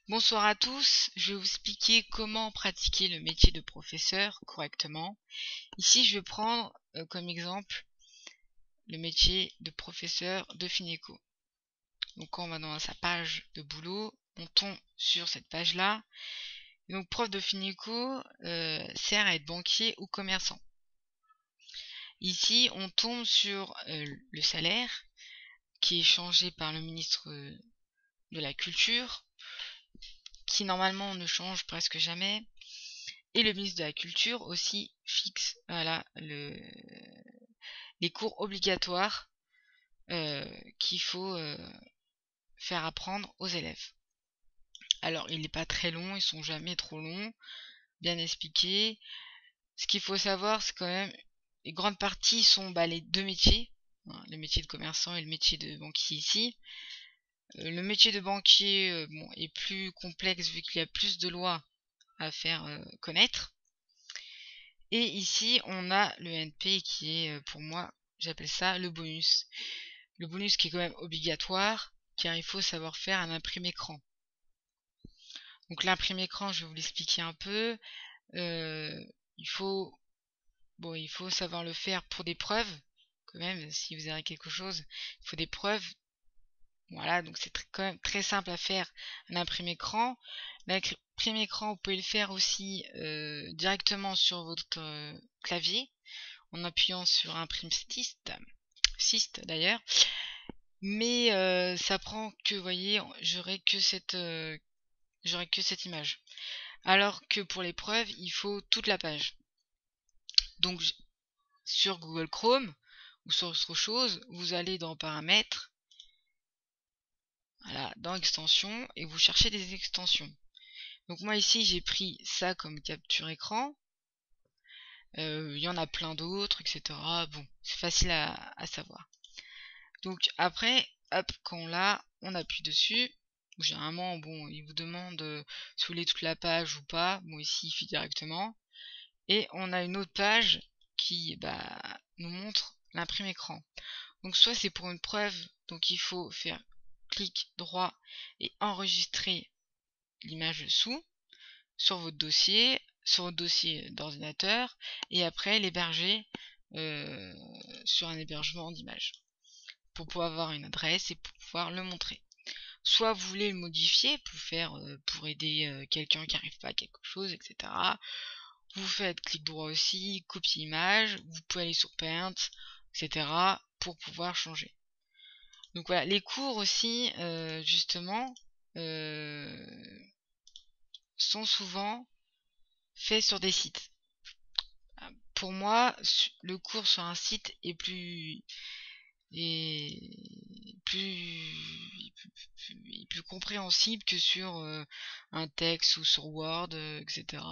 Bonsoir à tous, je vais vous expliquer comment pratiquer le métier de professeur correctement. Ici, je vais prendre comme exemple le métier de professeur de Fineco. Donc quand on va dans sa page de boulot, on tombe sur cette page-là. Donc prof de Fineco sert à être banquier ou commerçant. Ici, on tombe sur le salaire qui est changé par le ministre de la Culture, qui normalement ne change presque jamais. Et le ministre de la Culture aussi fixe voilà, les cours obligatoires qu'il faut faire apprendre aux élèves. Alors, il n'est pas très long, ils sont jamais trop longs, bien expliqués. Ce qu'il faut savoir, c'est quand même, les grandes parties sont les deux métiers, hein, le métier de commerçant et le métier de banquier ici. Le métier de banquier est plus complexe vu qu'il y a plus de lois à faire connaître. Et ici, on a le NP qui est, pour moi, j'appelle ça le bonus. Le bonus qui est quand même obligatoire, car il faut savoir faire un imprimé écran. Donc l'imprimé écran, je vais vous l'expliquer un peu. Euh, il faut, il faut savoir le faire pour des preuves, quand même. Si vous avez quelque chose, il faut des preuves. Voilà, donc c'est quand même très simple à faire un imprimé écran. L'imprimé écran, vous pouvez le faire aussi directement sur votre clavier en appuyant sur imprime syst d'ailleurs, mais ça prend que, vous voyez, j'aurai que cette image, alors que pour l'épreuve il faut toute la page. Donc sur Google Chrome ou sur autre chose, vous allez dans paramètres, voilà, dans extensions, et vous cherchez des extensions. Donc moi ici j'ai pris ça comme capture écran. Il y en a plein d'autres, etc. Bon, c'est facile à savoir. Donc après, hop, quand on l'a, on appuie dessus. Généralement, bon, il vous demande si vous voulez toute la page ou pas. Bon, ici, il fait directement. Et on a une autre page qui nous montre l'imprime écran. Donc soit c'est pour une preuve, donc il faut faire clic droit et enregistrer l'image dessous sur votre dossier d'ordinateur, et après l'héberger sur un hébergement d'images pour pouvoir avoir une adresse et pour pouvoir le montrer. Soit vous voulez le modifier pour faire pour aider quelqu'un qui n'arrive pas à quelque chose, etc. Vous faites clic droit aussi, copier image, vous pouvez aller sur Paint, etc. pour pouvoir changer. Donc voilà, les cours aussi, justement, sont souvent faits sur des sites. Pour moi, le cours sur un site est plus compréhensible que sur un texte ou sur Word, etc.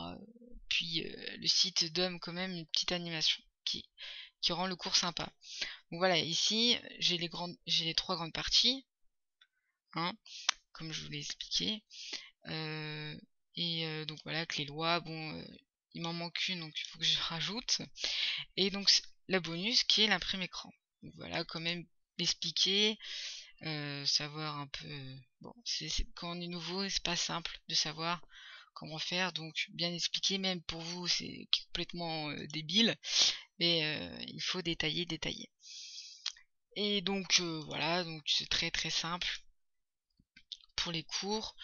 Puis le site donne quand même une petite animation qui rend le cours sympa. Donc voilà, ici j'ai les trois grandes parties, hein, comme je vous l'ai expliqué. Donc voilà, que les lois, il m'en manque une, donc il faut que je rajoute. Et donc la bonus qui est l'imprime écran. Donc voilà, quand même expliquer, savoir un peu. Bon, quand on est nouveau, c'est pas simple de savoir comment faire, donc bien expliquer, même pour vous, c'est complètement débile, mais il faut détailler. Et donc voilà, donc c'est très très simple pour les cours.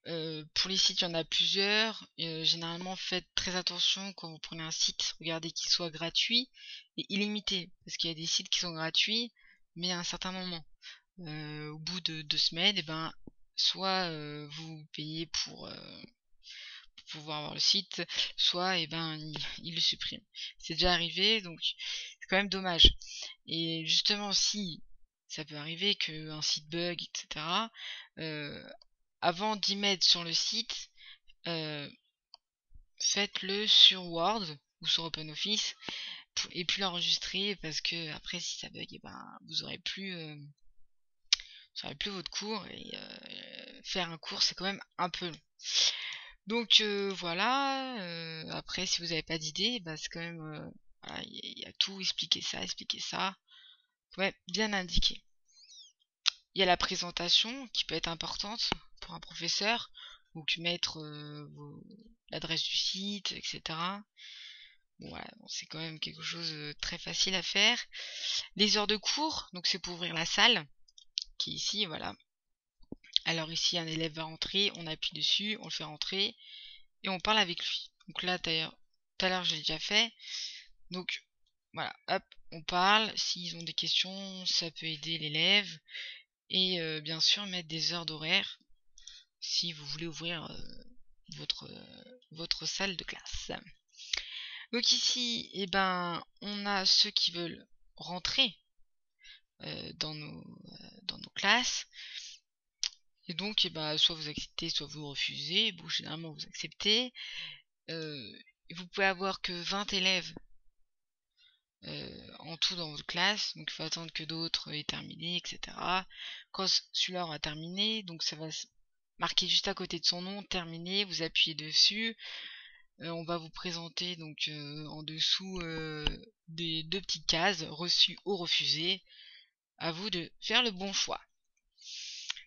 Pour les sites, il y en a plusieurs. Généralement, faites très attention quand vous prenez un site, regardez qu'il soit gratuit et illimité, parce qu'il y a des sites qui sont gratuits, mais à un certain moment. Au bout de 2 semaines, soit vous payez pour pouvoir avoir le site, soit il le supprime. C'est déjà arrivé, donc c'est quand même dommage. Et justement, si ça peut arriver qu'un site bug, etc., avant d'y mettre sur le site, faites-le sur Word ou sur OpenOffice et puis l'enregistrer, parce que après si ça bug, vous aurez plus votre cours, et faire un cours c'est quand même un peu long. Donc voilà, après si vous n'avez pas d'idée, c'est quand même voilà, il y a tout expliquer ça, quand même bien indiqué. Il y a la présentation qui peut être importante pour un professeur. donc mettre l'adresse du site, etc. Bon, voilà, bon, c'est quand même quelque chose de très facile à faire. Les heures de cours, donc c'est pour ouvrir la salle, qui est ici, voilà. Alors ici, un élève va rentrer, on appuie dessus, on le fait rentrer, et on parle avec lui. Donc là, tout à l'heure, j'ai déjà fait. Donc, voilà, hop, on parle. S'ils ont des questions, ça peut aider l'élève. Et bien sûr, mettre des heures d'horaire, si vous voulez ouvrir votre salle de classe. Donc ici, eh ben, on a ceux qui veulent rentrer dans nos classes. Et donc, eh ben, soit vous acceptez, soit vous refusez. Bon, généralement, vous acceptez. Vous pouvez avoir que 20 élèves en tout dans votre classe. Donc, il faut attendre que d'autres aient terminé, etc. Quand celui-là aura terminé, donc ça va marquer juste à côté de son nom, terminé, vous appuyez dessus. On va vous présenter donc en dessous des deux petites cases, reçu ou refusé. À vous de faire le bon choix.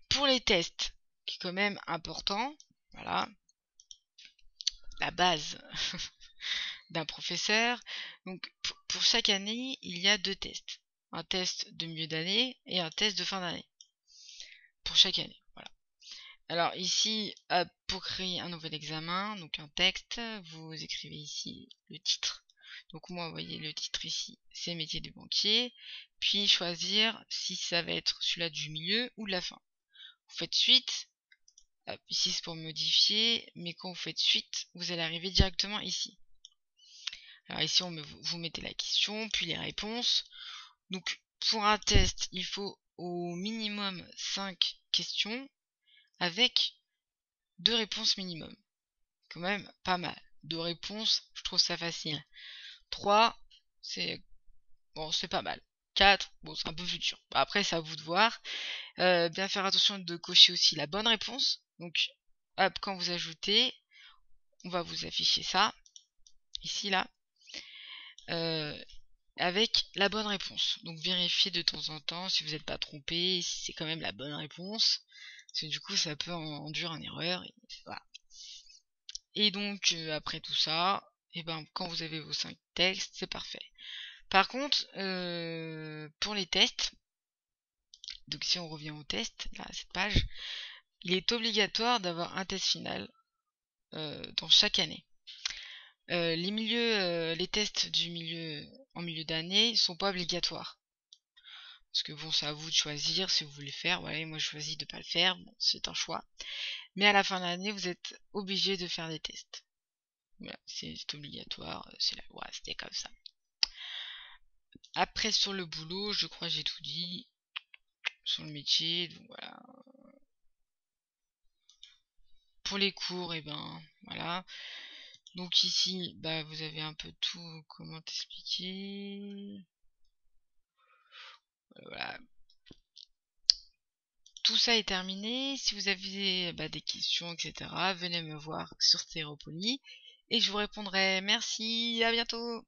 Pour les tests, qui est quand même important, voilà, la base d'un professeur. Donc pour chaque année, il y a 2 tests. Un test de milieu d'année et un test de fin d'année. Pour chaque année, voilà. Alors ici, pour créer un nouvel examen, donc un texte, vous écrivez ici le titre. Donc moi, vous voyez le titre ici, c'est métier du banquier. Puis choisir si ça va être celui-là du milieu ou de la fin. Vous faites suite. Hop, ici c'est pour modifier, mais quand vous faites suite, vous allez arriver directement ici. Alors ici vous mettez la question, puis les réponses. Donc pour un test, il faut au minimum 5 questions avec 2 réponses minimum. Quand même pas mal. 2 réponses, je trouve ça facile. 3, c'est bon, c'est pas mal. 4, bon, c'est un peu plus dur. Après, c'est à vous de voir. Bien faire attention de cocher aussi la bonne réponse. Donc, hop, quand vous ajoutez, on va vous afficher ça, ici, là, avec la bonne réponse. Donc, vérifiez de temps en temps si vous n'êtes pas trompé, si c'est quand même la bonne réponse. Parce que du coup, ça peut induire en erreur. Et, voilà. Et donc, après tout ça, et ben, quand vous avez vos 5 textes, c'est parfait. Par contre, pour les tests, donc si on revient au test, là, à cette page, il est obligatoire d'avoir un test final dans chaque année. Les tests en milieu d'année sont pas obligatoires. Parce que bon, c'est à vous de choisir si vous voulez faire. Voilà, moi je choisis de pas le faire, bon, c'est un choix. Mais à la fin de l'année, vous êtes obligé de faire des tests. Voilà, c'est obligatoire, c'est la loi, c'était comme ça. Après sur le boulot, je crois que j'ai tout dit. Sur le métier, donc voilà. Pour les cours, et ben voilà. Donc ici, bah vous avez un peu tout, comment t'expliquer. Voilà. Tout ça est terminé. Si vous avez des questions, etc., venez me voir sur Stéréopolie et je vous répondrai. Merci, à bientôt.